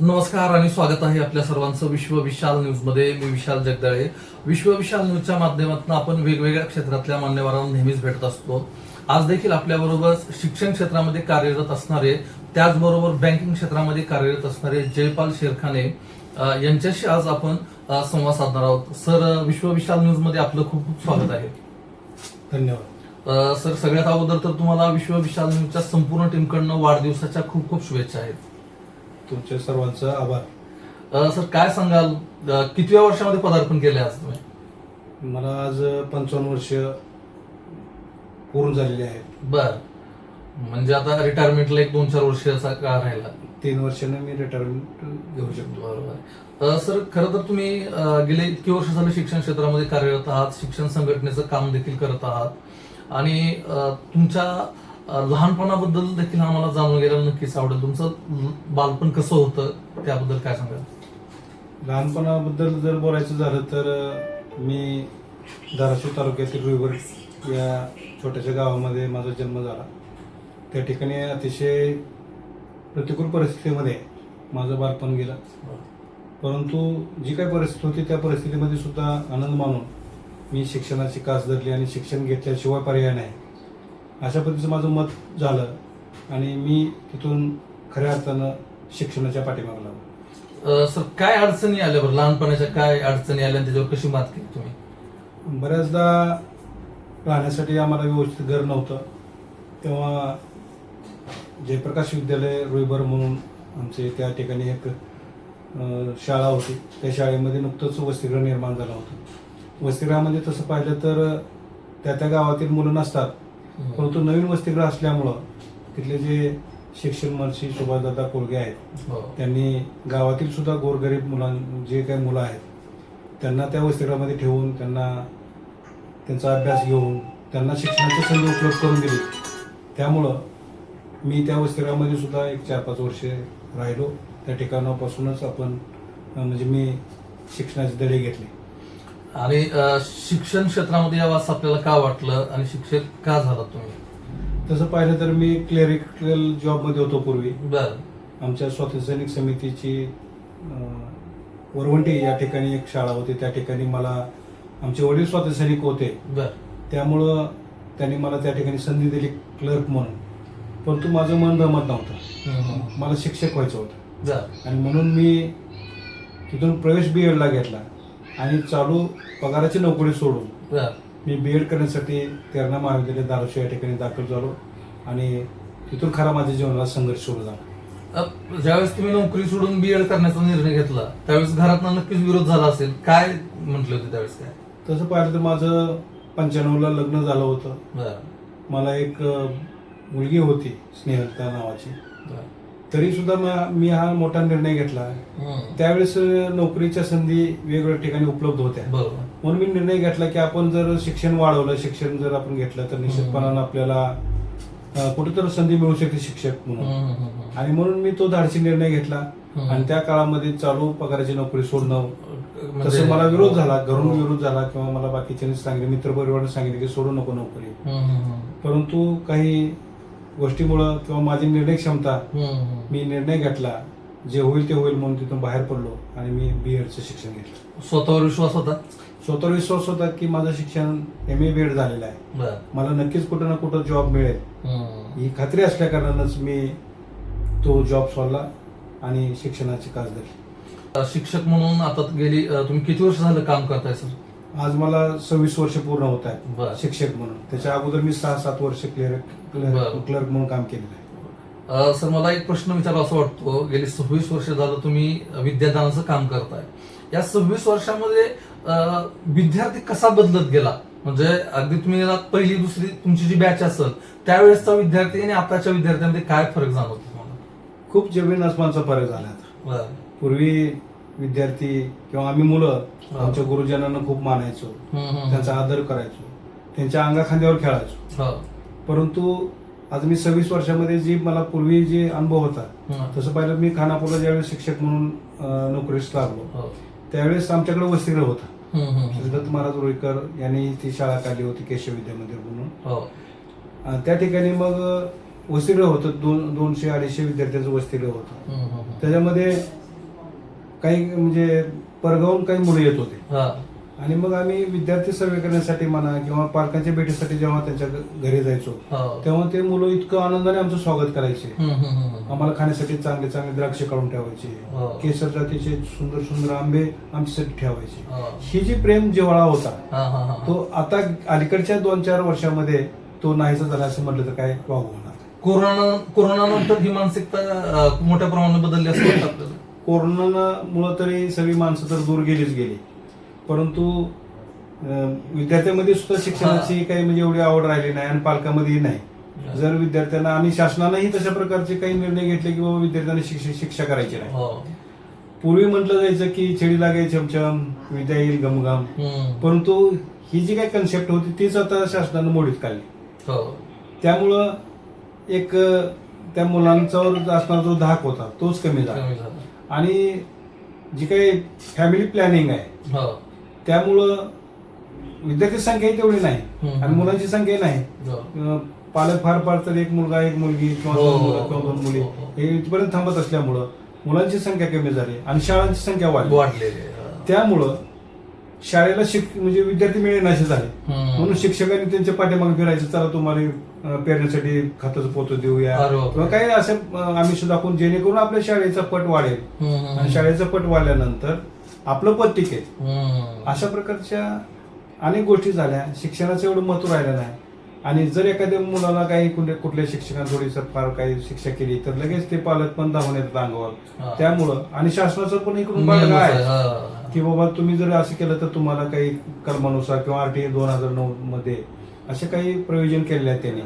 नमस्कार आणि स्वागत आहे आपल्या सर्वांचं विश्व विशाल न्यूजमध्ये. मी विशाल जगदाळे. विश्व विशाल न्यूजच्या माध्यमातून आपण वेगवेगळ्या क्षेत्रातल्या मान्यवरांना नेहमीच भेटत असतो. आज देखील आपल्याबरोबर शिक्षण क्षेत्रामध्ये कार्यरत असणारे, त्याचबरोबर बँकिंग क्षेत्रामध्ये कार्यरत असणारे जयपाल शेरखाने यांच्याशी आज आपण संवाद साधणार आहोत. सर, विश्व विशाल न्यूजमध्ये आपलं खूप खूप स्वागत आहे. धन्यवाद. सर, सगळ्यात अगोदर तर तुम्हाला विश्व विशाल न्यूजच्या संपूर्ण टीमकडनं वाढदिवसाच्या खूप खूप शुभेच्छा आहेत. तुमच्या सर्वांचा आभार. सर, काय सांगाल, कितव्या वर्षामध्ये पदार्पण केले आज तुम्ही? मला आज 55 वर्ष पूर्ण झालेली आहेत. बर, म्हणजे आता रिटायरमेंटला एक 2-4 वर्षाचा काळ राहिला. 3 वर्षाने मी रिटायरमेंट घेऊ शकतो. बरोबर. सर, खरं तर तुम्ही गेले इतकी वर्ष झालं शिक्षण क्षेत्रामध्ये कार्यरत आहात, शिक्षण संघटनेचं काम देखील करत आहात आणि तुमच्या लहानपणाबद्दल देखील आम्हाला जाणून घ्यायला नक्कीच आवडेल. तुमचं बालपण कसं होतं त्याबद्दल काय सांगाल? लहानपणाबद्दल जर बोलायचं झालं तर मी धाराशिव तालुक्यातील रुईवर या छोट्याशा गावामध्ये माझा जन्म झाला. त्या ठिकाणी अतिशय प्रतिकूल परिस्थितीमध्ये माझं बालपण गेलं. परंतु जी काही परिस्थिती होती त्या परिस्थितीमध्ये सुद्धा आनंद मानून मी शिक्षणाची कास धरली आणि शिक्षण घेतल्याशिवाय पर्याय नाही अशा पद्धतीचं माझं मत झालं आणि मी तिथून खऱ्या अर्थानं शिक्षणाच्या पाठीमागे लागलो. सर, काय अडचणी आल्या बरं? लहानपणाच्या काय अडचणी आल्या आणि त्याच्यावर कशी मात केली तुम्ही? बऱ्याचदा राहण्यासाठी आम्हाला व्यवस्थित घर नव्हतं. तेव्हा जयप्रकाश विद्यालय रुईबर म्हणून आमचे त्या ठिकाणी एक शाळा होती. त्या शाळेमध्ये नुकतंच वसतिगृह निर्माण झालं होतं. वसतिगृहामध्ये तसं पाहिलं तर त्या गावातील मुलं नसतात, परंतु नवीन वसतिगृह असल्यामुळं तिथले जे शिक्षण मंत्री सुभाषदादा कोळगे आहेत त्यांनी गावातील सुद्धा गोरगरीब जे काही मुलं आहेत त्यांना त्या वसतिगृहामध्ये ठेवून त्यांचा अभ्यास घेऊन त्यांना शिक्षणाची संधी उपलब्ध करून दिली. त्यामुळं मी त्या वसतिगृहामध्ये सुद्धा एक 4-5 वर्षे राहिलो. त्या ठिकाणापासूनच म्हणजे मी शिक्षणाचे धडे घेतले. आणि शिक्षण क्षेत्रामध्ये यावं असं आपल्याला का वाटलं आणि शिक्षक का झाला तुम्ही? तसं पाहिलं तर मी क्लेरिकल जॉबमध्ये होतो पूर्वी. बर. आमच्या स्वातंत्र्य सैनिक समितीची वरवंटी या ठिकाणी एक शाळा होती. त्या ठिकाणी आमचे वडील स्वातंत्र्य सैनिक होते. बर. त्यामुळं त्यांनी मला त्या ठिकाणी संधी दिली क्लर्क म्हणून. परंतु माझं मन जमत नव्हतं. मला शिक्षक व्हायचं होतं आणि म्हणून मी तिथून प्रवेश BEdला घेतला आणि चालू पगाराची नोकरी सोडून मी BEd करण्यासाठी तेरणा महाविद्यालय धाराशिव या ठिकाणी दाखल झालो आणि तिथून खरा माझ्या जीवनाला संघर्ष सुरू झाला. ज्यावेळेस तुम्ही नोकरी सोडून BEd करण्याचा निर्णय घेतला त्यावेळेस घरातनं नक्कीच विरोध झाला असेल. काय म्हटले होते त्यावेळेस? काय तसं पाहिलं तर माझं 95ला लग्न झालं होतं. मला एक मुलगी होती स्नेहलता नावाची. तरी सुद्धा मी हा मोठा निर्णय घेतला. त्यावेळेस नोकरीच्या संधी वेगवेगळ्या ठिकाणी उपलब्ध होत्या. म्हणून मी निर्णय घेतला की आपण जर शिक्षण वाढवलं, शिक्षण जर आपण घेतलं तर निश्चितपणानं आपल्याला कुठेतरी संधी मिळू शकते शिक्षक म्हणून. आणि म्हणून मी तो धाडसी निर्णय घेतला आणि त्या काळामध्ये चालू पगाराची नोकरी सोडणं तसं मला विरोध झाला, घरून विरोध झाला किंवा मला बाकीच्यांनी सांगितलं, मित्रपरिवाराने सांगितलं की सोडू नको नोकरी. परंतु काही गोष्टीमुळं किंवा माझी निर्णय क्षमता मी निर्णय घेतला, जे होईल ते होईल म्हणून तिथून बाहेर पडलो आणि मी BEdचं शिक्षण घेतलं. स्वतःवर विश्वास होता? स्वतःवर विश्वास होता की माझं शिक्षण MA BEd झालेलं आहे, मला नक्कीच कुठं ना कुठं जॉब मिळेल ही खात्री असल्या कारणानंच मी तो जॉब सोडला आणि शिक्षणाची कास धरली. शिक्षक म्हणून आता तुम्ही किती वर्ष झालं काम करताय सर? आज मला 26 वर्ष पूर्ण होत आहेत शिक्षक म्हणून. त्याच्या अगोदर मी 6-7 वर्ष क्लर्क म्हणून काम केलेलं आहे. सर, मला एक प्रश्न विचारावा असं वाटतो. गेली 26 वर्ष झालं तुम्ही विद्यादानाचं काम करताय. या 26 वर्षामध्ये विद्यार्थी कसा बदलत गेला? म्हणजे अगदी तुम्ही पहिली दुसरी तुमची जी बॅच असेल त्यावेळेसचा विद्यार्थी आणि आताच्या विद्यार्थ्यांमध्ये काय फरक जाणवतो तुम्हाला? खूप जमीन आसमानचा फरक झाला आता. पूर्वी विद्यार्थी किंवा आम्ही मुलं आमच्या गुरुजनांना खूप मानायचो, त्यांचा आदर करायचो, त्यांच्या अंगाखांद्यावर खेळायचो. परंतु आज मी 26 वर्षामध्ये मला पूर्वी जे अनुभव होता तसं पाहिलं, मी खानापूरला ज्यावेळेस शिक्षक म्हणून नोकरीस लागलो त्यावेळेस आमच्याकडे वसतिगृह होता. श्रीदत्त महाराज रुईकर यांनी ती शाळा काढली होती केशव विद्या मंदिर म्हणून. त्या ठिकाणी मग वसतिगृह होतं, 200-250 विद्यार्थ्यांचं वसतिगृह होतं. त्याच्यामध्ये काही म्हणजे परगावून काही मुलं येत होते हा. आणि मग आम्ही विद्यार्थी सर्वे करण्यासाठी म्हणा किंवा पालकांच्या भेटीसाठी जेव्हा त्यांच्या घरी जायचो हो. तेव्हा ते मुलं इतकं आनंदाने आमचं स्वागत करायचे. हम्म. आम्हाला खाण्यासाठी चांगले चांगले द्राक्ष काढून ठेवायचे, हो. केसर जातीचे सुंदर सुंदर आंबे आमच्यासाठी ठेवायचे. हो. ही जी प्रेम जिव्हाळा होता हा. तो आता अलीकडच्या 2-4 वर्षामध्ये तो नाहीसा झाला असं म्हटलं तर काय वागू होणार. कोरोनानंतर ही मानसिकता मोठ्या प्रमाणात बदलली असं वाटतं आपल्याला. कोरोनामुळे तरी सगळी माणसं तर दूर गेलीच गेली, परंतु विद्यार्थ्यांमध्ये सुद्धा शिक्षणाची काही म्हणजे एवढी आवड राहिली नाही आणि पालकांमध्येही नाही. जर विद्यार्थ्यांना आणि शासनानंही तशा प्रकारचे काही निर्णय घेतले की बाबा विद्यार्थ्यांना शिक्षा करायची नाही. हो. पूर्वी म्हटलं जायचं की छेडी लागे चमचम विद्या येईल गमगम, परंतु ही जी काही कन्सेप्ट होती तीच आता शासनानं मोडीत काढली. हो. त्यामुळं एक त्या मुलांच्यावर असणारा जो धाक होता तोच कमी झाला आणि जी काही फॅमिली प्लॅनिंग आहे हो. त्यामुळं विद्यार्थी संख्याही तेवढी नाही आणि मुलांची संख्या नाही. पालक फार फार तर एक मुलगा एक मुलगी किंवा हो. 2 मुलं किंवा 2 मुली हे इथपर्यंत थांबत असल्यामुळं मुलांची संख्या कमी झाली आणि शाळांची संख्या वाढलेली. त्यामुळं शाळेला म्हणजे विद्यार्थी मिळेनासे झाले. म्हणून शिक्षकांनी त्यांच्या पाठीमागे फिरायचं, चला तुम्हाला पेरण्यासाठी खताचं पोतं देऊया किंवा काही असं आम्ही सुद्धा आपण जेणेकरून आपल्या शाळेचा पट वाढेल आणि शाळेचा पट वाढल्यानंतर आपलं पद टिकेल. अशा प्रकारच्या अनेक गोष्टी झाल्या. शिक्षणाचं एवढं महत्व राहिलं नाही आणि जर एखाद्या मुलाला काही कुठल्या शिक्षकांनी थोडीसं फार काही शिक्षा केली तर लगेच ते पालक पण धावून येतात अंगावर. त्यामुळं आणि शासनाचं पण इकडून पालक आहे की बाबा तुम्ही जर असं केलं तर तुम्हाला काही कलमानुसार किंवा RTA 2009 मध्ये असे काही प्रयोजन केलेले आहेत त्यांनी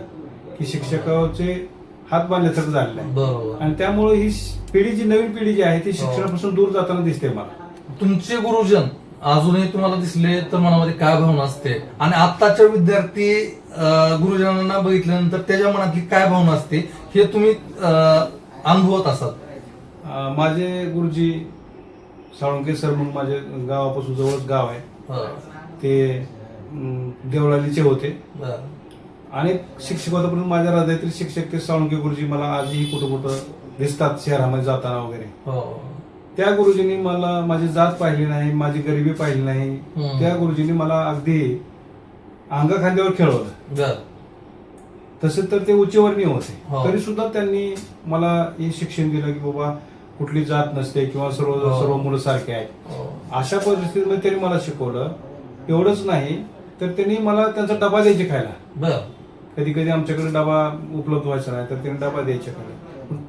की शिक्षकाचे हात बांधल्यासारखं झालेलं आहे आणि त्यामुळे ही पिढी जी नवीन पिढी जी आहे ती शिक्षणापासून दूर जाताना दिसते मला. तुमचे गुरुजन अजूनही तुम्हाला दिसले तर मनामध्ये काय भावना असते आणि आत्ताच्या विद्यार्थी गुरुजनांना बघितल्यानंतर त्याच्या मनातली काय भावना असते हे तुम्ही अनुभवत असाल. माझे गुरुजी साळुंके सर म्हणून माझ्या गावापासून जवळच गाव आहे, ते देवळालीचे होते. अनेक शिक्षक होते पण माझ्या हृदयातील शिक्षक ते साळुंके गुरुजी मला आजही कुठं कुठं दिसतात शहरामध्ये जाताना वगैरे. त्या गुरुजींनी मला माझी जात पाहिली नाही, माझी गरिबी पाहिली नाही. त्या गुरुजींनी मला अगदी अंगा खांद्यावर खेळवलं. तसे तर ते उच्चवर्णीय होते तरी सुद्धा त्यांनी मला हे शिक्षण दिलं की बाबा कुठली जात नसते किंवा सर्व मुलं सारखे आहेत. अशा परिस्थितीमध्ये त्यांनी मला शिकवलं. एवढंच नाही तर त्यांनी मला त्यांचा डबा द्यायचे खायला. कधी कधी आमच्याकडे डबा उपलब्ध व्हायचा नाही तर त्यांनी डबा द्यायचे खायला.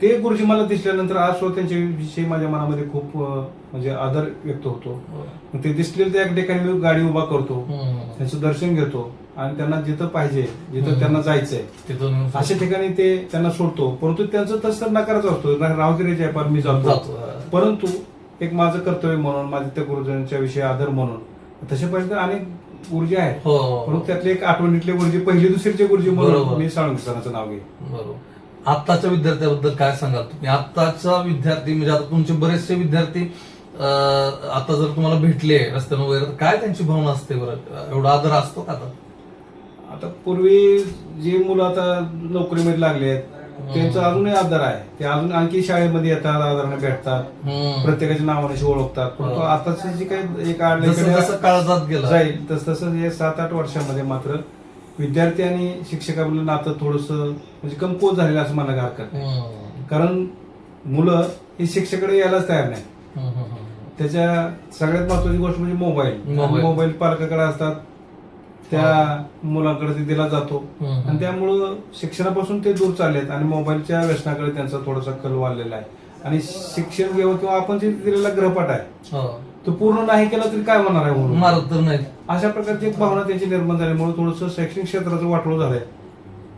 ते गुरुजी मला दिसल्यानंतर आज सुद्धा त्यांच्याविषयी माझ्या मनामध्ये खूप म्हणजे आदर व्यक्त होतो. ते दिसलेलं त्या ठिकाणी मी गाडी उभा करतो, त्यांचं दर्शन घेतो आणि त्यांना जिथं पाहिजे जिथं त्यांना जायचंय अशा ठिकाणी ते त्यांना सोडतो. परंतु त्यांचं तसं नकारच असतो, रावगिरीच्या पण मी जातो. परंतु एक माझं कर्तव्य म्हणून माझ्या त्या गुरुजनांच्या विषयी आदर म्हणून तसे पर्यंत अनेक गुरुजी आहेत. परंतु त्यातले एक आठवणीतले गुरुजी पहिली दुसरीचे गुरुजी म्हणून मी साळुंके सरांचं नाव घेईन. आत्ताच्या विद्यार्थ्याबद्दल काय सांगाल तुम्ही? आत्ताचा विद्यार्थी म्हणजे आता तुमचे बरेचसे विद्यार्थी आता जर तुम्हाला भेटले रस्त्यावर वगैरे तर काय त्यांची भावना असते बरं? एवढा आदर असतो का आता? पूर्वी जी मुलं आता नोकरीमध्ये लागले आहेत त्यांचा अजूनही आदर आहे. ते अजून आणखी शाळेमध्ये येतात, आदराने भेटतात, प्रत्येकाच्या नावाने ओळखतात. परंतु आताची जी काही एक काळ जात गेला जाईल तसं हे 7-8 वर्षामध्ये मात्र विद्यार्थी आणि शिक्षकाबद्दल नातं थोडस म्हणजे कमकुवत झालेलं असं म्हणायला हरकत नाही. कारण मुलं ही शिक्षकाकडे यायलाच तयार नाही. त्याच्या सगळ्यात महत्वाची गोष्ट म्हणजे मोबाईल पालकाकडे असतात, त्या मुलांकडे ते दिला जातो आणि त्यामुळं शिक्षणापासून ते दूर चाललेत आणि मोबाईलच्या व्यसनाकडे त्यांचा थोडासा कल वाढलेला आहे. आणि शिक्षण किंवा आपण जे दिलेला गृहपाठ आहे तो पूर्ण नाही केला तरी काय होणार आहे, मारत तर नाही. अशा प्रकारची एक भावना त्यांची निर्माण झाल्यामुळे थोडंसं शैक्षणिक क्षेत्राचं वाटोळं झालंय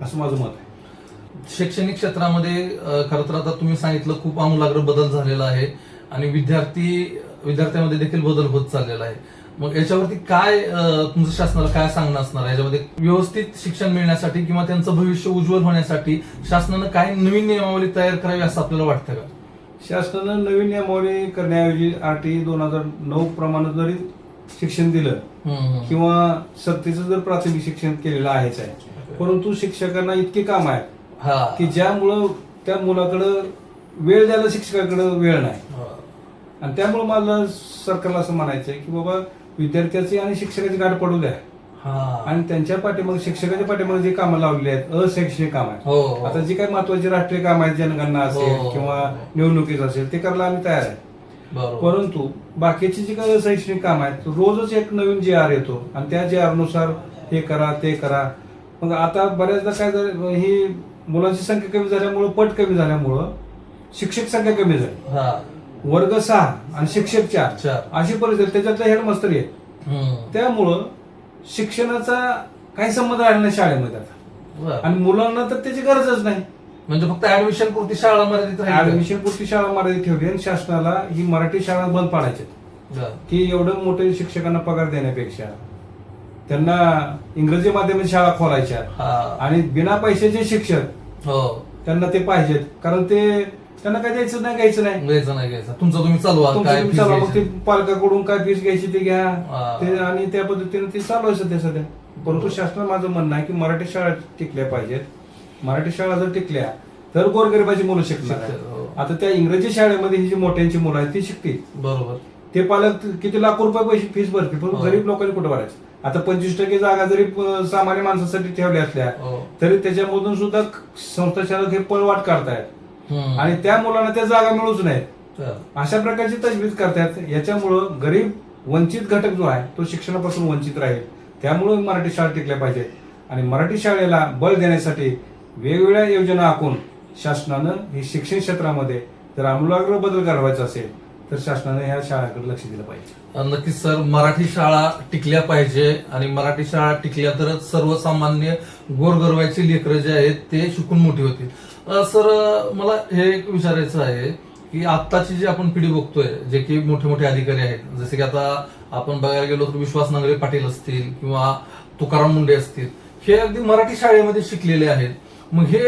असं माझं मत आहे. शैक्षणिक क्षेत्रामध्ये खरं तर आता तुम्ही सांगितलं खूप आमूलाग्र बदल झालेला आहे आणि विद्यार्थ्यांमध्ये देखील बदल होत चाललेला आहे. मग याच्यावरती काय तुमचं शासनाला काय सांगणं असणार आहे? याच्यामध्ये व्यवस्थित शिक्षण मिळण्यासाठी किंवा त्यांचं भविष्य उज्ज्वल होण्यासाठी शासनानं काय नवीन नियमावली तयार करावी असं आपल्याला वाटतं का? शासनानं नवीन नियमावली करण्याऐवजी RTA 2009 प्रमाणे जरी शिक्षण दिलं किंवा सक्तीचं जर प्राथमिक शिक्षण केलेलं आहेच आहे, परंतु शिक्षकांना इतके काम आहे की ज्यामुळं त्या मुलाकडं वेळ द्यायला शिक्षकाकडे वेळ नाही. आणि त्यामुळे मला सरकारला असं म्हणायचं आहे की बाबा विद्यार्थ्याची आणि शिक्षकाची गाठ पडू द्या आणि त्यांच्या पाठीमागे शिक्षकाच्या पाठीमागे जे कामं लावलेली आहेत अशैक्षणिक काम आहेत. आता जी काही महत्वाची राष्ट्रीय काम आहेत जनगणना असेल किंवा निवडणुकीच असेल ते करायला आम्ही तयार आहे. परंतु बाकीची जी काही अशैक्षणिक काम आहेत रोजच एक नवीन JR येतो आणि त्या JR नुसार हे करा ते करा. मग आता बऱ्याचदा काय झालं ही मुलांची संख्या कमी झाल्यामुळं पट कमी झाल्यामुळं शिक्षक संख्या कमी झाली. वर्ग 6 आणि शिक्षक 4 अशी परिस्थिती त्याच्यातला हेडमास्तर आहे. त्यामुळं शिक्षणाचा काही संबंध राहिला नाही शाळेमध्ये आता आणि मुलांना तर त्याची गरजच नाही. म्हणजे फक्त ऍडमिशन पुरती शाळा मर्यादित ऍडमिशन पुरती शाळा मर्यादित ठेवली आणि शासनाला ही मराठी शाळा बंद पाडायची की एवढं मोठे शिक्षकांना पगार देण्यापेक्षा त्यांना इंग्रजी माध्यमाची शाळा खोलायच्या आणि बिना पैशाचे शिक्षक त्यांना ते पाहिजेत. कारण ते त्यांना काय द्यायचं नाही घ्यायचं नाही तुमचं तुम्ही चालवा मग ते पालकाकडून काय फीस घ्यायची ते घ्या ते आणि त्या पद्धतीने ते चालू आहे सध्या. परंतु शासनाला माझं म्हणणं आहे की मराठी शाळा टिकल्या पाहिजेत. मराठी शाळा जर टिकल्या तर गोरगरिबाची मुलं शिकणार. आता त्या इंग्रजी शाळेमध्ये ही जी मोठ्यांची मुलं आहेत ती शिकतील बरोबर. ते पालक किती लाख रुपये पैसे फीस भरतील पण गरीब लोकांनी कुठे भरायचं. आता 25% जागा जरी सामान्य माणसासाठी ठेवल्या असल्या तरी त्याच्यामधून सुद्धा संस्था चालक हे पळवाट काढतायत आणि त्या मुलांना त्या जागा मिळूच नाहीत. अशा प्रकारची तजवीज करतायत. याच्यामुळं गरीब वंचित घटक जो आहे तो शिक्षणापासून वंचित राहील. त्यामुळे मराठी शाळा टिकल्या पाहिजेत आणि मराठी शाळेला बळ देण्यासाठी वेगवेगळ्या योजना आखून शासनानं ही शिक्षण क्षेत्रामध्ये जर आमूलाग्र बदल घडवायचा असेल तर शासनाने ह्या शाळांकडे लक्ष दिलं पाहिजे. नक्कीच सर, मराठी शाळा टिकल्या पाहिजे आणि मराठी शाळा टिकल्या तरच सर्वसामान्य गोरगरबाची लेकरं जे आहेत ते शिकून मोठी होतील. सर, मला हे एक विचारायचं आहे की आत्ताची जी आपण पिढी बघतोय जे की मोठे मोठे अधिकारी आहेत जसे की आता आपण बघायला गेलो तर विश्वास नांगरे पाटील असतील किंवा तुकाराम मुंडे असतील हे अगदी मराठी शाळेमध्ये शिकलेले आहेत. मग हे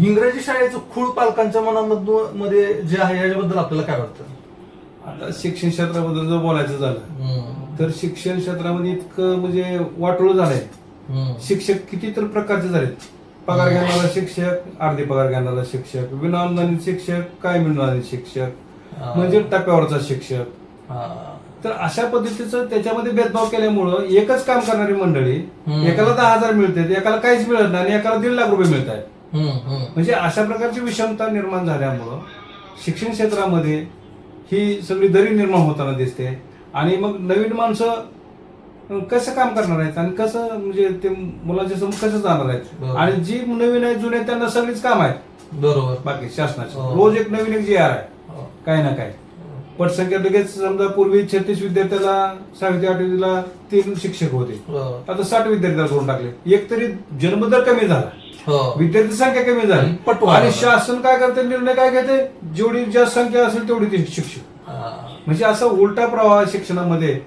इंग्रजी शाळेचं खूळ पालकांच्या मनामध्ये जे आहे याच्याबद्दल आपल्याला काय वाटतं? आता शिक्षण क्षेत्राबद्दल जर बोलायचं झालं तर शिक्षण क्षेत्रामध्ये इतकं म्हणजे वाटोळं झालंय. शिक्षक किती तर प्रकारचे झालेत. पगार घेणारा शिक्षक, अर्धी पगार घेणारा शिक्षक, विनाअनुदानित शिक्षक, काय अनुदानित शिक्षक, म्हणजे टप्प्यावरचा शिक्षक. तर अशा पद्धतीचं त्याच्यामध्ये भेदभाव केल्यामुळं एकच काम करणारी मंडळी एकाला 10,000 मिळतात, एकाला काहीच मिळत नाही आणि एकाला 1.5 लाख रुपये मिळत आहेत. म्हणजे अशा प्रकारची विषमता निर्माण झाल्यामुळं शिक्षण क्षेत्रामध्ये ही सगळी दरी निर्माण होताना दिसते. आणि मग नवीन माणसं कसं काम करणार आहेत आणि कसं म्हणजे ते मुलांच्या समोर कसं जाणार आहेत आणि जी नवीन आहेत जुने त्यांना सगळीच काम आहेत बरोबर. बाकी शासनाचं रोज एक नवीन एक JR आहे काही ना काही. पटसंख्या लगेच समजा पूर्वी 36 विद्यार्थ्याला 7वी 8वीला 3 शिक्षक होते, आता 60 विद्यार्थ्याला करून टाकले. एक तरी जन्मदर कमी झाला, विद्यार्थी संख्या कमी झाली आणि शासन काय करते निर्णय काय घेते जेवढी जास्त संख्या असेल तेवढी ते शिक्षक. म्हणजे असा उलटा प्रवाह शिक्षणामध्ये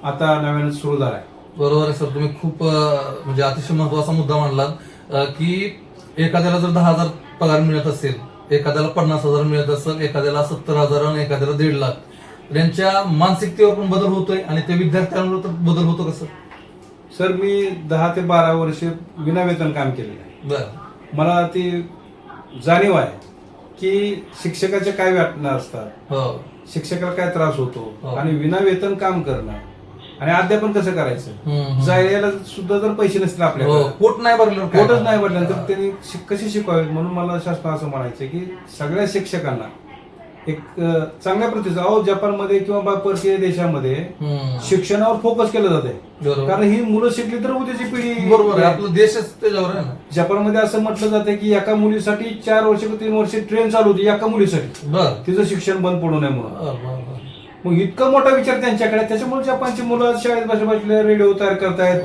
आता नव्यानं सुरू झालाय. बरोबर आहे सर, तुम्ही खूप म्हणजे अतिशय महत्वाचा मुद्दा मांडलात की एखाद्याला जर 10,000 पगार मिळत असेल, एखाद्याला 50,000 मिळत असेल, एखाद्याला 70,000 आणि एखाद्याला 1.5 लाख, त्यांच्या मानसिकतेवर पण बदल होतोय आणि त्या विद्यार्थ्यांवर तर बदल होतो कसं? सर, मी 10 ते 12 वर्ष विनावेतन काम केलेलं आहे. मला ती जाणीव आहे की शिक्षकाच्या काय व्यापना असतात, शिक्षकाला काय त्रास होतो आणि विनावेतन काम करणं आणि अध्यापन कसं करायचं. जायला सुद्धा जर पैसे नसतील आपल्याला, पोटच नाही भरलं तर त्यांनी कशी शिकवावे. म्हणून मला शासन असं म्हणायचं की सगळ्या शिक्षकांना एक चांगल्या प्रतीचा जपानमध्ये किंवा परकीय देशामध्ये शिक्षणावर फोकस केलं जाते कारण ही मुलं शिकली तर उद्याची पिढी. बरोबर, आपला देशच त्याच्यावर आहे ना. जपानमध्ये असं म्हटलं जातं की एका मुलीसाठी 4 वर्ष किंवा 3 वर्ष ट्रेन चालू होती एका मुलीसाठी, तिचं शिक्षण बंद पडू नये म्हणून. मग इतका मोठा विचार त्यांच्याकडे, त्याच्यामुळे जपानची मुलं शाळेत बसल्या रेडिओ तयार करतायत,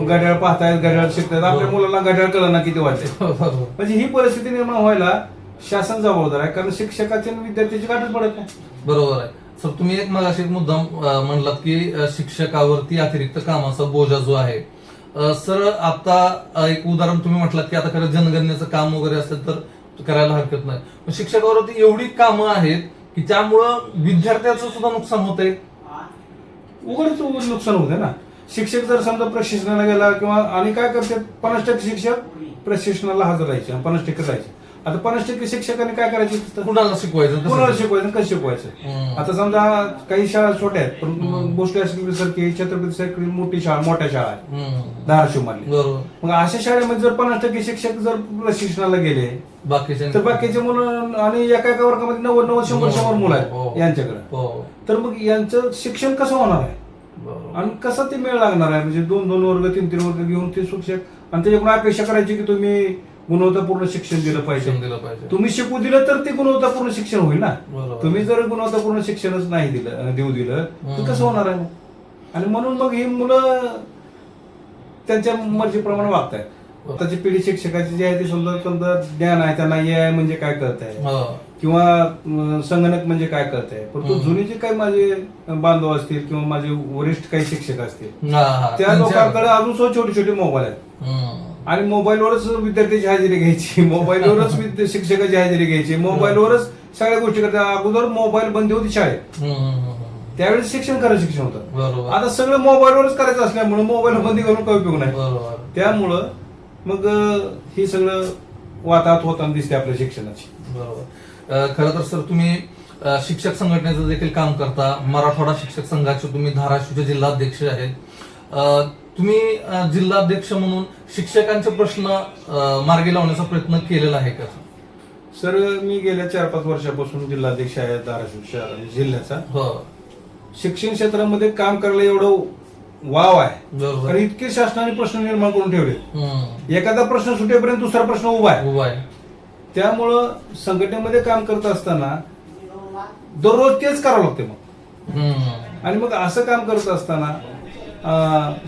घड्याळ पाहतायत, घड्याळ शिकतायत. आपल्या मुलांना घड्याळ कळलं ना किती वाटते. म्हणजे ही परिस्थिती निर्माण व्हायला शासन जबाबदार आहे कारण शिक्षकाची आणि विद्यार्थ्याची गाठच पडत नाही. बरोबर आहे सर, तुम्ही एक मगाशी एक मुद्दा म्हणलात की शिक्षकावरती अतिरिक्त कामाचा बोजा जो आहे. सर, आता एक उदाहरण तुम्ही म्हटलात की आता खरं जनगणनेचं काम वगैरे असेल तर करायला हरकत नाही, पण शिक्षकावरती एवढी कामं आहेत की त्यामुळं विद्यार्थ्याचं सुद्धा नुकसान होतंय. उघडच नुकसान होते ना. शिक्षक जर समजा प्रशिक्षणाला गेला किंवा आणि काय करतात 50% शिक्षक प्रशिक्षणाला हजर राहायचे आणि 50% राहायचे. आता 50% शिक्षकांनी काय करायचं, कुणाला शिकवायचं, कोणाला शिकवायचं, कसं शिकवायचं. आता समजा काही शाळा छोट्या आहेत, पण भोसले सारखी, छत्रपती सारखी मोठी शाळा, मोठ्या शाळा आहेत धाराशिव मधली. मग अशा शाळेमध्ये जर 50% शिक्षक जर प्रशिक्षणाला गेले तर बाकीचे मुलं, आणि एका एका वर्गामध्ये 90-100 मुलं आहेत यांच्याकडे, तर मग यांचं शिक्षण कसं होणार आहे आणि कसा ते मेळ लागणार आहे. म्हणजे 2-2 वर्ग 3-3 वर्ग घेऊन ते शिक्षक, आणि त्याच्याकडून अपेक्षा करायची की तुम्ही गुणवत्तापूर्ण शिक्षण दिलं पाहिजे. तुम्ही शिकू दिलं तर ते गुणवत्तापूर्ण शिक्षण होईल ना. तुम्ही जर गुणवत्तापूर्ण शिक्षणच नाही देऊ दिलं तर कसं होणार आहे. आणि म्हणून मग ही मुलं त्यांच्या मर्जीप्रमाणे वागतायत. आताची पिढी शिक्षकाची जी आहे ती समजा ज्ञान आहे, त्यांना AI म्हणजे काय कळत आहे किंवा संगणक म्हणजे काय कळत आहे. परंतु जुने जे काही माझे बांधव असतील किंवा माझे वरिष्ठ काही शिक्षक असतील त्या लोकांकडे अजून छोटे छोटे मोबाईल आहेत, आणि मोबाईलवरच विद्यार्थ्याची हजेरी घ्यायची, मोबाईलवरच शिक्षकाची हजेरी घ्यायची, मोबाईलवरच सगळ्या गोष्टी करतात. अगोदर मोबाईल बंदी होती शाळेत, त्यावेळेस खरं शिक्षण होतं. आता सगळं मोबाईलवरच करायचं असल्यामुळे मोबाईल बंदी करून काही उपयोग नाही. त्यामुळं मग हे सगळं वातावत होताना दिसते आपल्या शिक्षणाची. बरोबर. खरं तर सर तुम्ही शिक्षक संघटनेचं देखील काम करता. मराठवाडा शिक्षक संघाचे तुम्ही धाराशिवचे जिल्हाध्यक्ष आहेत. तुम्ही जिल्हाध्यक्ष म्हणून शिक्षकांचे प्रश्न मार्गी लावण्याचा प्रयत्न केलेला आहे का सर? मी गेल्या 4-5 वर्षापासून जिल्हाध्यक्ष आहे धाराशिव शहर आणि जिल्ह्याचा. शिक्षण क्षेत्रामध्ये काम करायला एवढं वाव आहे, कारण इतके शासनाने प्रश्न निर्माण करून ठेवले. एखादा प्रश्न सुटेपर्यंत दुसरा प्रश्न उभा आहे. त्यामुळं संघटनेमध्ये काम करत असताना दररोज तेच करावं लागते मग. आणि मग असं काम करत असताना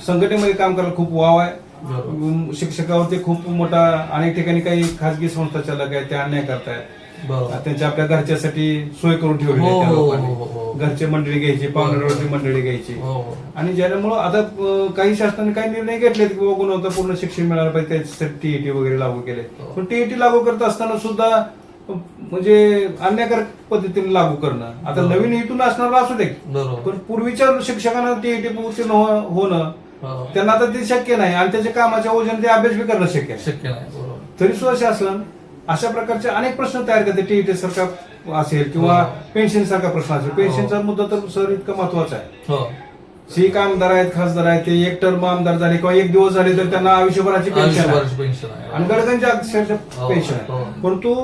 संघटनेमध्ये काम करायला खूप वाव आहे. शिक्षकावरती खूप मोठा, अनेक ठिकाणी काही खाजगी संस्था चालक आहेत, ते अन्याय करतायत. त्यांच्या आपल्या घरच्यासाठी सोय करून ठेवली आहे त्या लोकांनी. घरचे मंडळी घ्यायची, पाहुण्यावरची मंडळी घ्यायची. आणि ज्यामुळं आता काही शासनाने काही निर्णय घेतले की बाबा गुणवत्तापूर्ण शिक्षण मिळालं पाहिजे, त्याच्यासाठी TET वगैरे लागू केले. पण TET लागू करत असताना सुद्धा म्हणजे अन्यायकारक पद्धतीने लागू करणं. आता नवीन हेतून असणार असू दे, पण पूर्वीच्या शिक्षकांना TET उत्तीर्ण होणं त्यांना आता ते शक्य नाही, आणि त्याच्या कामाच्या ओझ्याने ते अभ्यास बी करणं शक्य नाही. तरी सुद्धा शासन अशा प्रकारचे अनेक प्रश्न तयार करते. TET सारखा असेल किंवा पेन्शन सारखा प्रश्न असेल. पेन्शनचा मुद्दा तर सर इतका महत्वाचा आहे. शिक आमदार आहेत, खासदार आहेत, ते एक टर्म आमदार झाले किंवा एक दिवस झाले तर त्यांना आयुष्यभराची पेन्शन आहे, आणि गडगंज अक्षरशः पेन्शन आहे. परंतु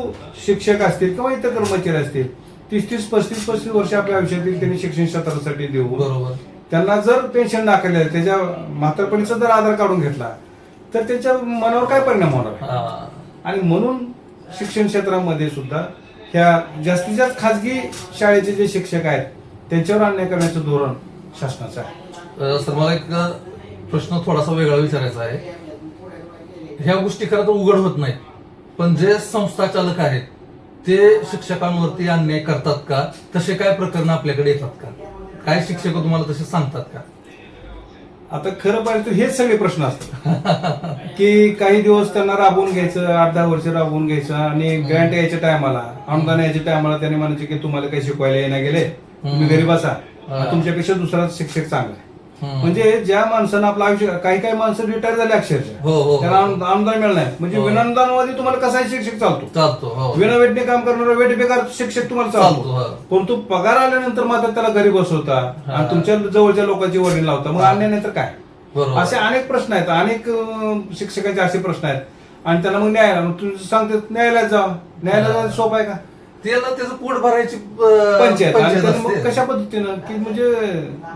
शिक्षक असतील किंवा इतर कर्मचारी असतील 30-35 वर्ष आपल्या आयुष्यातील त्यांनी शिक्षण क्षेत्रासाठी देऊ, त्यांना जर पेन्शन नाकारले, त्याच्या म्हातारपणीचा जर आधार काढून घेतला तर त्याच्या मनावर काय परिणाम होणार. आणि म्हणून शिक्षण क्षेत्रामध्ये सुद्धा ह्या जास्तीत जास्त खाजगी शाळेचे जे शिक्षक आहेत त्यांच्यावर अन्याय करण्याचं धोरण शासनाचं आहे. सर मला एक प्रश्न थोडासा वेगळा विचारायचा आहे. ह्या गोष्टी खरं तर उघड होत नाहीत, पण जे संस्था चालक आहेत ते शिक्षकांवरती अन्याय करतात का? तसे काय प्रकरण आपल्याकडे येतात का? काय शिक्षक तुम्हाला तसे सांगतात का? आता खरं पाहिजे तर हेच सगळे प्रश्न असतात की काही दिवस त्यांना राबवून घ्यायचं, 8-10 वर्ष राबवून घ्यायचं, आणि ग्रँट यायच्या टायमाला, अनुदान यायच्या टायमाला त्यांनी म्हणायचे की तुम्हाला काही शिकवायला येण्या गेले, तुम्ही घरी बसा, तुमच्यापेक्षा दुसरा शिक्षक चांगला आहे. म्हणजे ज्या माणसानं आपलं आयुष्य, काही माणसं रिटायर झाले अक्षरशः, त्याला अनुदान मिळणार नाही. म्हणजे विनानुदानवादी तुम्हाला कसाही शिक्षक चालतो, विना वेटणे काम करणारा वेटबेकार शिक्षक तुम्हाला चालतो. परंतु पगार आल्यानंतर मात्र त्याला घरी बसवता आणि तुमच्या जवळच्या लोकांची वडील लावता. मग अन्याय नाही तर काय? असे अनेक प्रश्न आहेत, अनेक शिक्षकांचे असे प्रश्न आहेत. आणि त्याला मग तुम्ही सांगते न्यायालयात जा, न्यायालयात सोपं आहे का? त्याला त्याचं पोट भरायची पंचायत. कशा पद्धतीनं की म्हणजे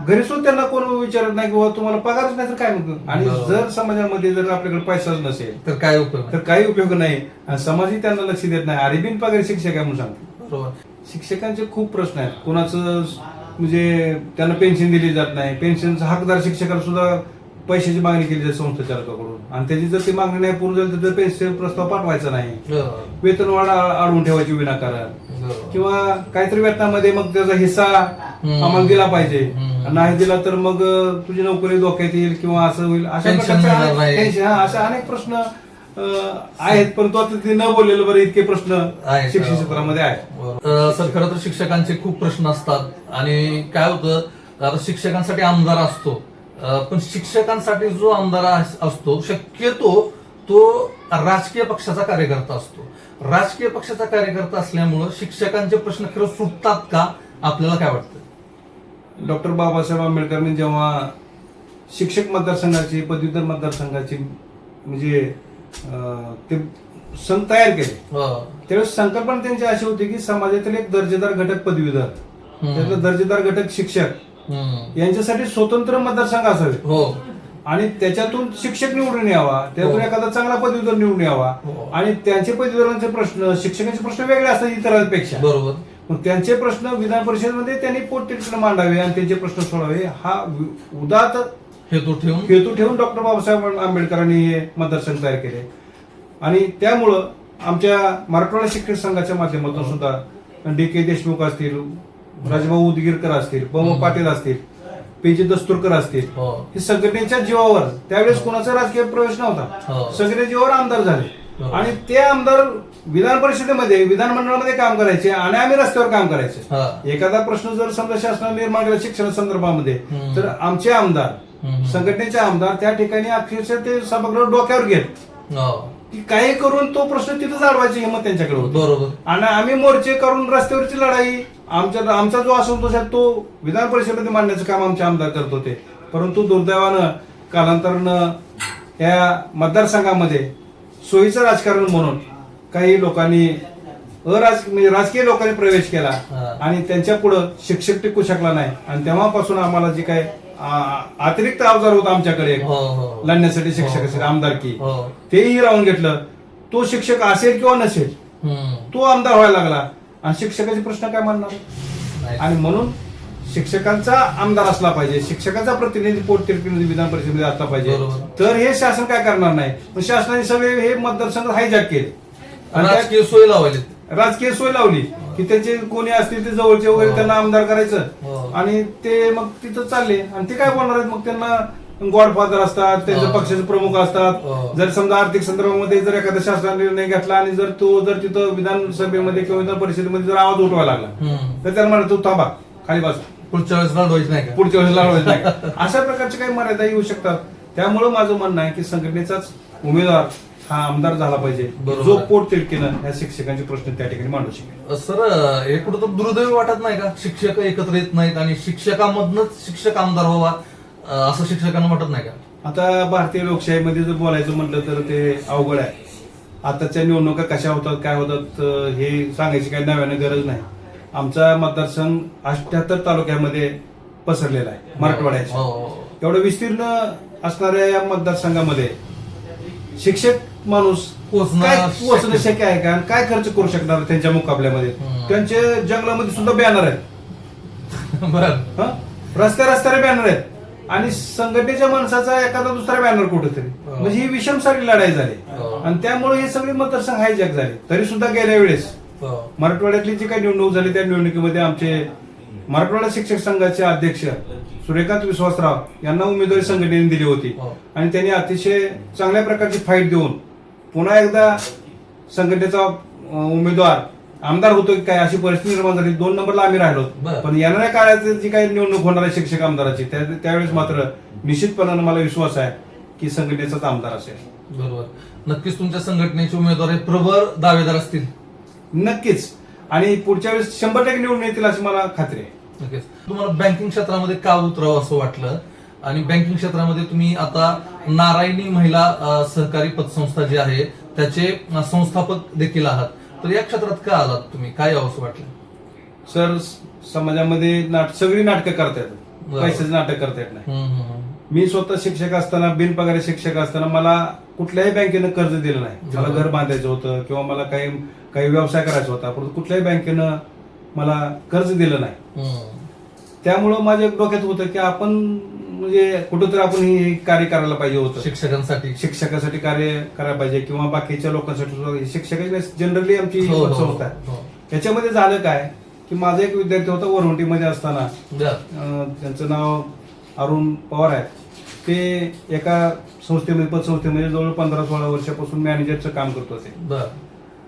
घरी सुद्धा त्यांना कोण विचारत नाही किंवा तुम्हाला पगारच नाही तर काय मग. आणि जर समाजामध्ये जर आपल्याकडे पैसाच नसेल तर काही उपयोग नाही. समाजही त्यांना लक्ष देत नाही. अरे बिन पगारी शिक्षक आहे म्हणून सांगतो. शिक्षकांचे खूप प्रश्न आहेत. कोणाचं म्हणजे त्यांना पेन्शन दिली जात नाही, पेन्शनचा हकदार शिक्षकाला सुद्धा पैशाची मागणी केली जाते संस्था चालकाकडून, आणि त्याची जर ती मागणी नाही पूर्ण झाली तर पेन्शन प्रस्ताव पाठवायचा नाही, वेतनवाढ अडवून ठेवायची विनाकारण, किंवा काहीतरी वेतनामध्ये मग त्याचा हिस्सा आम्हाला दिला पाहिजे, नाही दिला तर मग तुझी नोकरी धोक्यात येईल किंवा असं होईल. अशा प्रकारचे असे अनेक प्रश्न आहेत. परंतु आता ते न बोललेलं बरं, इतके प्रश्न शिक्षण क्षेत्रामध्ये आहेत. सर खरं तर शिक्षकांचे खूप प्रश्न असतात. आणि काय होतं, आता शिक्षकांसाठी आमदार असतो, पण शिक्षकांसाठी जो आमदार असतो शक्यतो तो राजकीय पक्षाचा कार्यकर्ता असतो. राजकीय पक्षाचा कार्यकर्ता असल्यामुळं शिक्षकांचे प्रश्न खरंच सुटतात का, आपल्याला काय वाटतं? डॉक्टर बाबासाहेब आंबेडकरांनी जेव्हा शिक्षक मतदारसंघाची, पदवीधर मतदारसंघाची म्हणजे ते संघ तयार केले, त्यावेळेस संकल्पना त्यांची अशी होती की समाजातील एक दर्जेदार घटक पदवीधर, त्यातला दर्जेदार घटक शिक्षक यांच्यासाठी स्वतंत्र मतदारसंघ असावे आणि त्याच्यातून शिक्षक निवडून यावा, त्यातून एखादा चांगला पदवीधर निवडून यावा आणि त्यांचे पदवीधरांचे प्रश्न, शिक्षकांचे प्रश्न वेगळे असतात इतरांपेक्षा. बरोबर. मग त्यांचे प्रश्न विधान परिषदेमध्ये त्यांनी पोटतिडकीने मांडावे आणि त्यांचे प्रश्न सोडावे, हा उदात्त हेतू ठेवून डॉक्टर बाबासाहेब आंबेडकरांनी हे मतदारसंघ तयार केले. आणि त्यामुळं आमच्या मराठवाडा शिक्षक संघाच्या माध्यमातून सुद्धा D.K. देशमुख असतील, राजभाऊ उदगीरकर असतील, ब पाटील असतील, P.J. दस्तुरकर असतील, हे संघटनेच्या जीवावर त्यावेळेस कोणाचा राजकीय प्रवेश नव्हता, सगळे जीवावर आमदार झाले आणि ते आमदार विधान परिषदेमध्ये, विधानमंडळामध्ये काम करायचे आणि आम्ही रस्त्यावर काम करायचे. एखादा प्रश्न जर समजा शासनाने निर्माण केला शिक्षण संदर्भामध्ये, तर आमचे आमदार, संघटनेचे आमदार त्या ठिकाणी अक्षरशः ते सभागृह डोक्यावर घेत की काही करून तो प्रश्न तिथंच अडवायची हिंमत त्यांच्याकडे होती. बरोबर. आणि आम्ही मोर्चे करून रस्त्यावरची लढाई, आमचा जो असंतोष आहे तो विधान परिषदेमध्ये मांडण्याचं काम आमचे आमदार करत होते. परंतु दुर्दैवानं कालांतरानं या मतदारसंघामध्ये सोयीचं राजकारण म्हणून काही लोकांनी म्हणजे राजकीय लोकांनी प्रवेश केला आणि त्यांच्या पुढं शिक्षक टिकू शकला नाही आणि तेव्हापासून आम्हाला जे काय अतिरिक्त अवजार होता आमच्याकडे लढण्यासाठी शिक्षकासाठी आमदारकी, तेही राहून घेतलं. तो शिक्षक असेल किंवा नसेल, तो आमदार व्हायला लागला आणि शिक्षकाचे प्रश्न काय मांडणार. आणि म्हणून शिक्षकांचा आमदार असला पाहिजे, शिक्षकांचा प्रतिनिधी पोटतिडकीने विधान परिषदेमध्ये असला पाहिजे, तर हे शासन काय करणार नाही. पण शासनाने सगळे हे मतदारसंघ हायजॅक केले आणि राजकीय सोय लावली की त्याचे कोणी असतील ते जवळचे वगैरे त्यांना आमदार करायचं आणि ते मग तिथं चालले. आणि ते काय बोलणार आहेत, मग त्यांना गॉडफादर असतात, त्यांचे पक्षाचे प्रमुख असतात. जर समजा आर्थिक संदर्भामध्ये जर एखादा शासनाने निर्णय घेतला आणि जर तिथं विधानसभेमध्ये किंवा विधान परिषदेमध्ये जर आवाज उठवायला लागला तर त्याला म्हणत तू थांबा, खाली बस, पुढच्या वेळेस लढवायचं नाही, पुढच्या वेळेस लढवायचं नाही. अशा प्रकारच्या काही मर्यादा येऊ शकतात. त्यामुळे माझं म्हणणं आहे की संघटनेचाच उमेदवार हा आमदार झाला पाहिजे, जो पोटतिडकीनं या शिक्षकांचे प्रश्न त्या ठिकाणी मांडू शकेल. सर, हे कुठं तर दुर्दैवी वाटत नाही का, शिक्षक एकत्र येत नाहीत आणि शिक्षकांमधनच शिक्षक आमदार व्हावा असं शिक्षकांना वाटत नाही का? आता भारतीय लोकशाहीमध्ये जर बोलायचं म्हटलं तर ते अवघड आहे. आताच्या निवडणुका कशा होतात, काय होतात हे सांगायची काही नव्यानं गरज नाही. आमचा मतदारसंघ 78 तालुक्यामध्ये पसरलेला आहे मराठवाड्याच्या. एवढं विस्तीर्ण असणाऱ्या या मतदारसंघामध्ये शिक्षक माणूस पोहोचणं शक्य आहे का, काय खर्च करू शकणार त्यांच्या मुकाबल्यामध्ये. त्यांचे जंगलामध्ये सुद्धा बॅनर आहेत, रस्त्याला बॅनर आहेत आणि संघटनेच्या माणसाचा एखादा दुसरा बॅनर कुठेतरी, म्हणजे ही विषम सारी लढाई झाली आणि त्यामुळे हे सगळे मतदारसंघ हायजॅक झाले. तरी सुद्धा गेल्या वेळेस मराठवाड्यातली जी काही निवडणूक झाली त्या निवडणुकीमध्ये आमचे मराठवाडा शिक्षक संघाचे अध्यक्ष सूर्यकांत विश्वासराव यांना उमेदवारी संघटनेने दिली होती आणि त्यांनी अतिशय चांगल्या प्रकारची फाईट देऊन पुन्हा एकदा संघटनेचा उमेदवार आमदार होतो की काय अशी परिस्थिती निर्माण झाली. 2 नंबरला आम्ही राहिलो. पण येणाऱ्या काळात जी काही निवडणूक होणार आहे शिक्षक आमदाराची, त्यावेळेस मात्र निश्चितपणाने मला विश्वास आहे की संघटनेचाच आमदार असेल. बरोबर. नक्कीच तुमच्या संघटनेचे उमेदवार प्रबळ दावेदार असतील. नक्कीच. आणि पुढच्या वेळेस 100% निवडून येतील अशी मला खात्री आहे. नक्कीच. तुम्हाला बँकिंग क्षेत्रामध्ये का उतरावं असं वाटलं आणि बँकिंग क्षेत्रामध्ये तुम्ही आता नारायणी महिला सहकारी पतसंस्था जी आहे त्याचे संस्थापक देखील आहात, तर या क्षेत्रात का आलात तुम्ही, काय यावं असं वाटलं? सर, समाजामध्ये सगळी नाटकं करता येतात, पैशाचं नाटक करता येत नाही. मी स्वतः शिक्षक असताना, बिनपगारी शिक्षक असताना मला कुठल्याही बँकेनं कर्ज दिलं नाही. मला घर बांधायचं होतं किंवा मला काही व्यवसाय करायचा होता, परंतु कुठल्याही बँकेनं मला कर्ज दिलं नाही. त्यामुळं माझ्या डोक्यात होतं की आपण म्हणजे कुठंतरी आपण हे कार्य करायला पाहिजे होतं, शिक्षकांसाठी कार्य करायला पाहिजे किंवा बाकीच्या लोकांसाठी. शिक्षकांची जनरली आमची संस्था आहे. त्याच्यामध्ये झालं काय की माझा एक विद्यार्थी होता वरवंटीमध्ये असताना, त्यांचं नाव अरुण पवार आहे. ते एका संस्थेमध्ये पतसंस्थेमध्ये जवळ 15-16 वर्षापासून मॅनेजरचं काम करत होते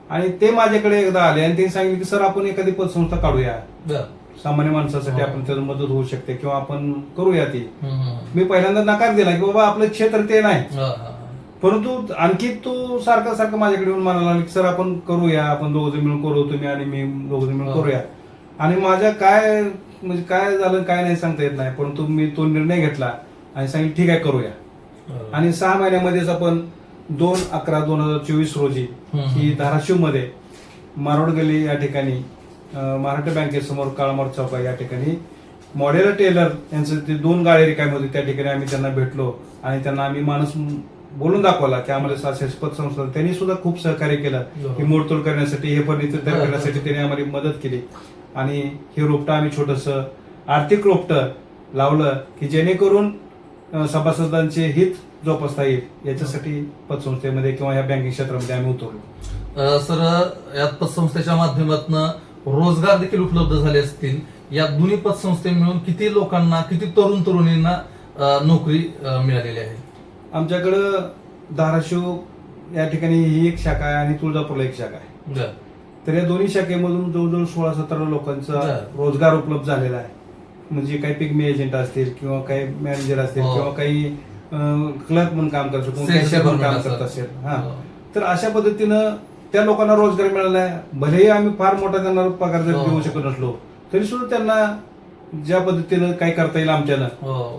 आणि ते माझ्याकडे एकदा आले आणि त्यांनी सांगितलं की सर आपण एखादी पतसंस्था काढूया, सामान्य माणसासाठी आपण त्याला मदत होऊ शकते किंवा आपण करूया ती. मी पहिल्यांदा नकार दिला की बाबा आपलं क्षेत्र ते नाही, परंतु आणखी तो सारखा सारखा माझ्याकडे येऊन म्हणायला लागला की सर आपण करूया, आपण दोघं मिळून करू, तुम्ही आणि मी दोघं मिळून करूया. आणि माझ्या काय म्हणजे काय झालं काय नाही सांगता येत नाही, परंतु मी तो निर्णय घेतला आणि सांगितलं ठीक आहे करूया. आणि 6 महिन्यामध्येच आपण 2/11/2024 रोजी ही धाराशिव मध्ये मारोड गली या ठिकाणी महाराष्ट्र बँकेसमोर काळामार चौक या ठिकाणी मॉडेल टेलर यांचं ते 2 गाळे रिकामी होते, त्या ठिकाणी आम्ही त्यांना भेटलो आणि त्यांना आम्ही माणूस बोलून दाखवला की आम्हाला असे पतसंस्था, त्यांनी सुद्धा खूप सहकार्य केलं की मोडतोड करण्यासाठी, हे फर्निचर तयार करण्यासाठी त्यांनी आम्हाला मदत केली. आणि हे रोपटं आम्ही छोटस आर्थिक रोपटं लावलं की जेणेकरून सभासदांचे हित जोपासता येईल याच्यासाठी पतसंस्थेमध्ये किंवा या बँकिंग क्षेत्रामध्ये आम्ही उतरलो. सर, या पतसंस्थेच्या माध्यमातून रोजगार देखील उपलब्ध झाले असतील. या दोन्ही पतसंस्थे मिळून किती लोकांना, किती तरुण तरुणींना नोकरी मिळालेली आहे? आमच्याकडं धाराशिव या ठिकाणी ही एक शाखा आहे आणि तुळजापूरला एक शाखा आहे. तर या दोन्ही शाखेमधून जवळजवळ 16-17 लोकांचा रोजगार उपलब्ध झालेला आहे. म्हणजे काही पिगमी एजंट असतील किंवा काही मॅनेजर असतील किंवा काही क्लर्क म्हणून काम करत म्हणून काम करत असेल. तर अशा पद्धतीनं त्या लोकांना रोजगार मिळाला आहे. भलेही आम्ही फार मोठा त्यांना पगार जर देऊ शकत नसलो तरी सुद्धा त्यांना ज्या पद्धतीनं काय करता येईल आमच्यानं,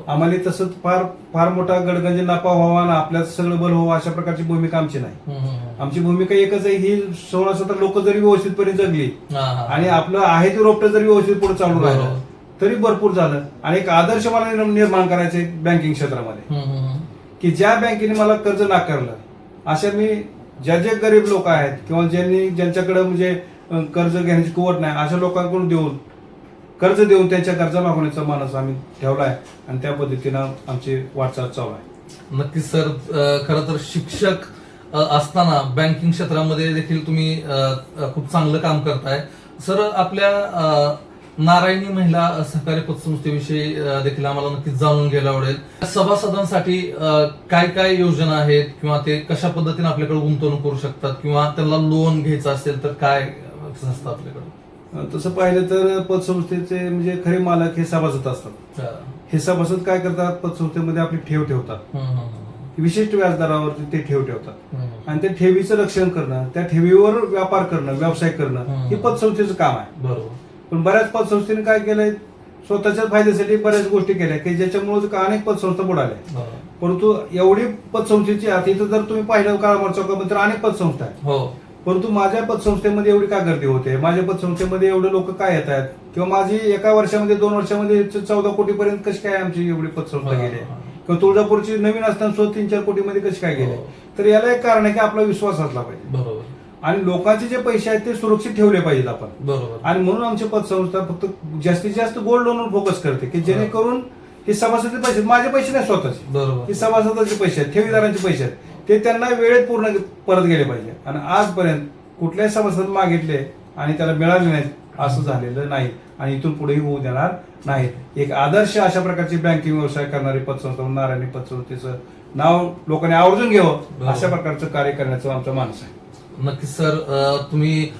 आम्हाला तसंच फार फार मोठा गडगंज नफा व्हावा आणि आपल्यात सगळं बल व्हावं अशा प्रकारची भूमिका आमची नाही. आमची भूमिका एकच आहे, ही 16-17 लोक जरी व्यवस्थितपणे जगली आणि आपलं आहे ते रोपटं जरी व्यवस्थित पुढे चालू राहिलं तरी भरपूर झालं. आणि एक आदर्श मला निर्माण करायचे बँकिंग क्षेत्रामध्ये की ज्या बँकेने मला कर्ज नाकारलं, अशा मी ज्या जे गरीब लोक आहेत किंवा ज्यांच्याकडे म्हणजे कर्ज घेण्याची कुवत नाही अशा लोकांकडून कर्ज देऊन त्यांच्या कर्ज मागवण्याचा मानस आम्ही ठेवलाय आणि त्या पद्धतीनं आमची वाटचाल चालू आहे. नक्कीच सर, खरं तर शिक्षक असताना बँकिंग क्षेत्रामध्ये देखील तुम्ही खूप चांगलं काम करताय. सर, आपल्या नारायणी महिला सहकारी पतसंस्थेविषयी देखील आम्हाला नक्कीच जाणून घ्यायला आवडेल. सभासदांसाठी काय काय योजना आहेत किंवा ते कशा पद्धतीने आपल्याकडे गुंतवणूक करू शकतात किंवा त्यांना लोन घ्यायचं असेल तर काय संस्था आपल्याकडे? तसं पाहिलं तर पतसंस्थेचे म्हणजे खरे मालक हे सभासद असतात. हे सभासद काय करतात, पतसंस्थेमध्ये आपली ठेव ठेवतात, विशिष्ट व्याजदरावरती ते ठेव ठेवतात आणि त्या ठेवीचं रक्षण करणं, त्या ठेवीवर व्यापार करणं, व्यवसाय करणं हे पतसंस्थेचं काम आहे. बरोबर. पण बऱ्याच पतसंस्थेने काय केलंय, स्वतःच्या फायद्यासाठी बऱ्याच गोष्टी केल्या की ज्याच्यामुळे अनेक पतसंस्था बुडाल्या. परंतु एवढी पतसंस्थेची आता इथं जर तुम्ही पाहिलं काळामार चौकामध्ये तर अनेक पतसंस्था आहेत. परंतु माझ्या पतसंस्थेमध्ये एवढी का गर्दी होते, माझ्या पतसंस्थेमध्ये एवढे लोक काय येत आहेत किंवा माझी एका वर्षामध्ये 2 वर्षामध्ये 14 कोटीपर्यंत कशी काय आमची एवढी पतसंस्था गेली किंवा तुळजापूरची नवीन असताना 3-4 कोटीमध्ये कशी काय गेले. तर याला एक कारण आहे की आपला विश्वास असला पाहिजे. बरोबर. आणि लोकांचे जे पैसे आहेत ते सुरक्षित ठेवले पाहिजेत आपण. बरोबर. आणि म्हणून आमची पतसंस्था फक्त जास्तीत जास्त गोल्ड लोनवर फोकस करते की जेणेकरून हे सभासदाचे पैसे, माझे पैसे नाही स्वतःचे, बरोबर, हे सभासदाचे पैसे आहेत, ठेवीदारांचे पैसे आहेत, ते त्यांना वेळेत पूर्ण परत गेले पाहिजे. आणि आजपर्यंत कुठल्याही सभासद मागितले आणि त्याला मिळाले नाहीत असं झालेलं नाही आणि इथून पुढेही होऊ देणार नाही. एक आदर्श अशा प्रकारची बँकिंग व्यवसाय करणारी पतसंस्था नारायणी पतसंस्थेचं नाव लोकांनी आवर्जून घ्यावं अशा प्रकारचं कार्य करण्याचं आमचं मानस आहे. नक्कीच सर, तुम्ही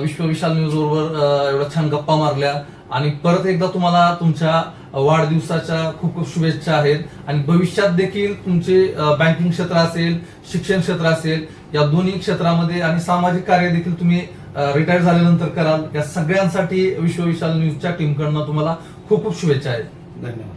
विश्व विशाल न्यूज बरोबर एवढ्या छान गप्पा मारल्या आणि परत एकदा तुम्हाला तुमच्या वाढदिवसाच्या खूप खूप शुभेच्छा आहेत. आणि भविष्यात देखील तुमचे बँकिंग क्षेत्र असेल, शिक्षण क्षेत्र असेल, या दोन्ही क्षेत्रामध्ये आणि सामाजिक कार्य देखील तुम्ही रिटायर झाल्यानंतर कराल. या सगळ्यांसाठी विश्व विशाल न्यूजच्या टीमकडनं तुम्हाला खूप खूप शुभेच्छा आहेत. धन्यवाद.